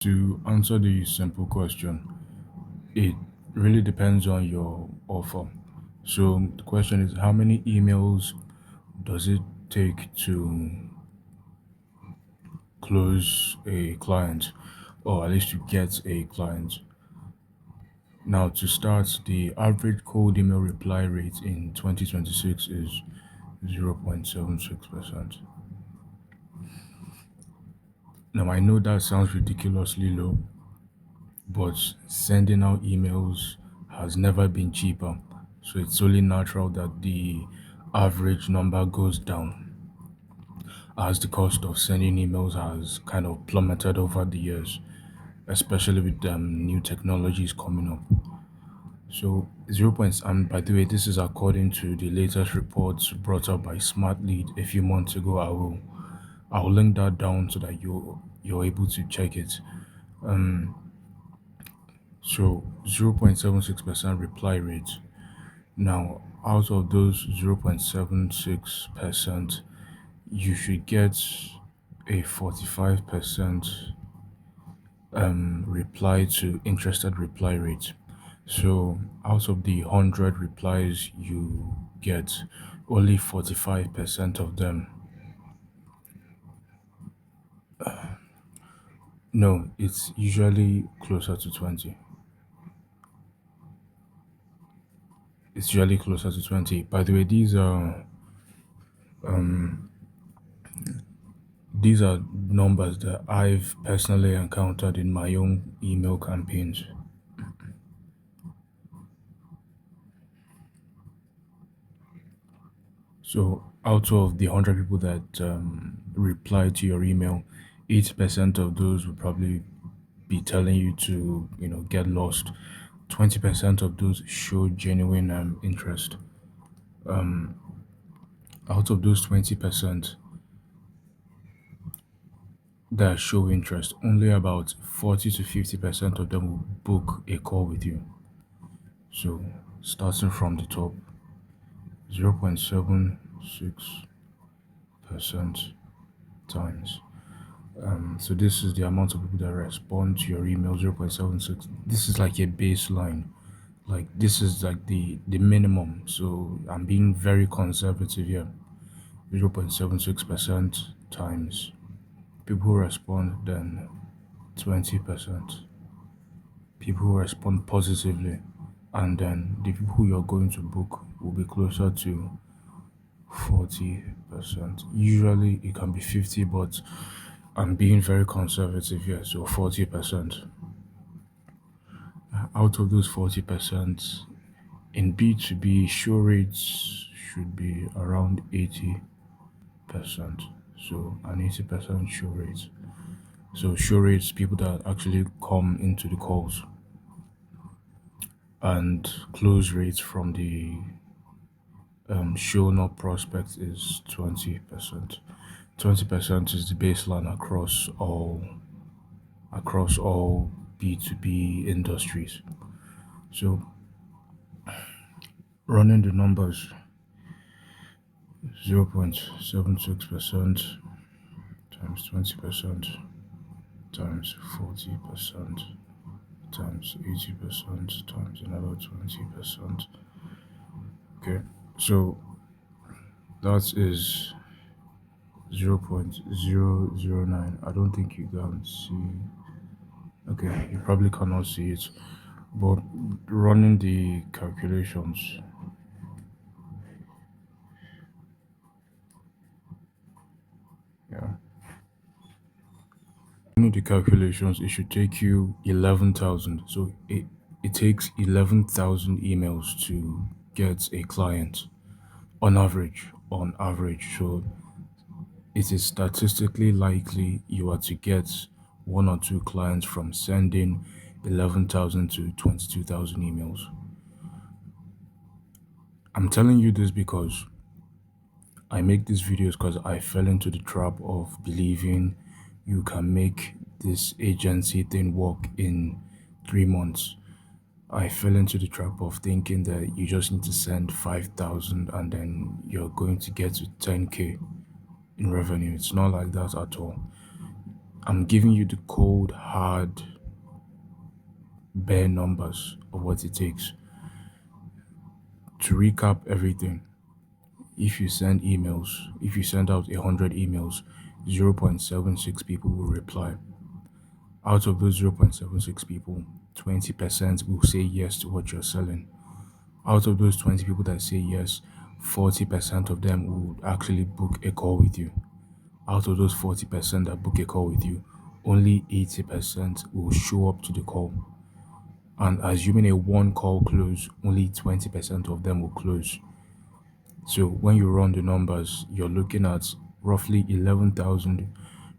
To answer the simple question, it really depends on your offer. So the question is, how many emails does it take to close a client, or at least to get a client? Now, to start, the average cold email reply rate in 2026 is 0.76%. Now, I know that sounds ridiculously low, but sending out emails has never been cheaper. So it's only natural that the average number goes down as the cost of sending emails has kind of plummeted over the years, especially with new technologies coming up. So zero points, and by the way, this is according to the latest reports brought up by Smart Lead a few months ago. I'll link that down so that you're able to check it. So 0.76% reply rate. Now, out of those 0.76%, you should get a 45% reply to interested reply rate. So, out of the 100 replies you get, only 45% of them. No, it's usually closer to 20. It's usually closer to 20. By the way, these are numbers that I've personally encountered in my own email campaigns. So, out of the 100 people that reply to your email, 80% of those will probably be telling you to, get lost. 20% of those show genuine interest. Out of those 20% that show interest, only about 40 to 50% of them will book a call with you. So, starting from the top, 0.76% times. So this is the amount of people that respond to your email, 0.76. This is like a baseline. Like this is like the minimum. So I'm being very conservative here. 0.76% times people who respond, then 20% people who respond positively, and then the people who you're going to book will be closer to 40%. Usually it can be 50, but I'm being very conservative here, so 40%. Out of those 40%, in B2B, show rates should be around 80%. So an 80% show rate. So show rates, people that actually come into the calls, and close rates from the show not prospect is 20%. 20% is the baseline across all B2B industries. So running the numbers, 0.76% times 20% times 40% times 80% times another 20%. Okay, so that is 0.009. I don't think you can see. Okay, you probably cannot see it, but running the calculations, yeah, running the calculations, it should take you 11,000. So it takes 11,000 emails to get a client on average. So it is statistically likely you are to get one or two clients from sending 11,000 to 22,000 emails. I'm telling you this because I make these videos because I fell into the trap of believing you can make this agency thing work in 3 months. I fell into the trap of thinking that you just need to send 5,000 and then you're going to get to 10K in revenue. It's not like that at all. I'm giving you the cold, hard, bare numbers of what it takes. To recap everything, if you send emails, if you send out 100 emails, 0.76 people will reply. Out of those 0.76 people, 20% will say yes to what you're selling. Out of those 20 people that say yes, 40% of them will actually book a call with you. Out of those 40% that book a call with you, only 80% will show up to the call. And assuming a one call close, only 20% of them will close. So when you run the numbers, you're looking at roughly 11,000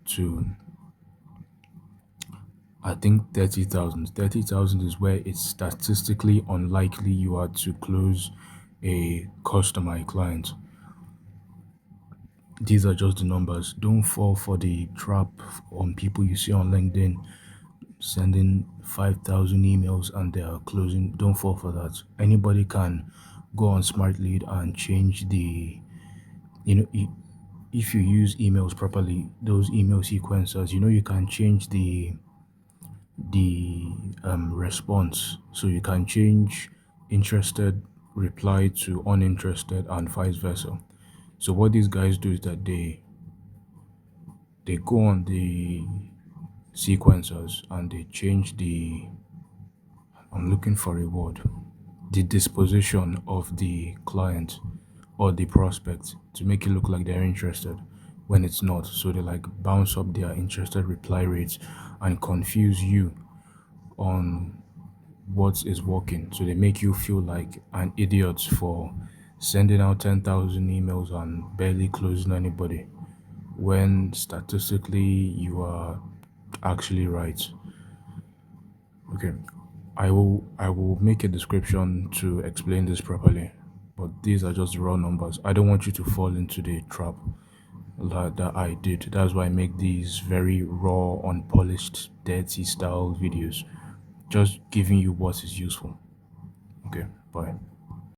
to, I think, 30,000. 30,000 is where it's statistically unlikely you are to close a customer, a client. These are just the numbers. Don't fall for the trap on people you see on LinkedIn sending 5,000 emails and they are closing. Don't fall for that. Anybody can go on Smart Lead and change the, you know, if you use emails properly, those email sequencers, you can change the response. So you can change interested reply to uninterested and vice versa. So what these guys do is that they go on the sequencers and they change the, I'm looking for a word, the disposition of the client or the prospect to make it look like they're interested when it's not. So they like bounce up their interested reply rates and confuse you on what is working. So they make you feel like an idiot for sending out 10,000 emails and barely closing anybody when statistically you are actually right. Okay. I will make a description to explain this properly. But these are just raw numbers. I don't want you to fall into the trap that I did. That's why I make these very raw, unpolished, dirty style videos. Just giving you what is useful. Okay, bye.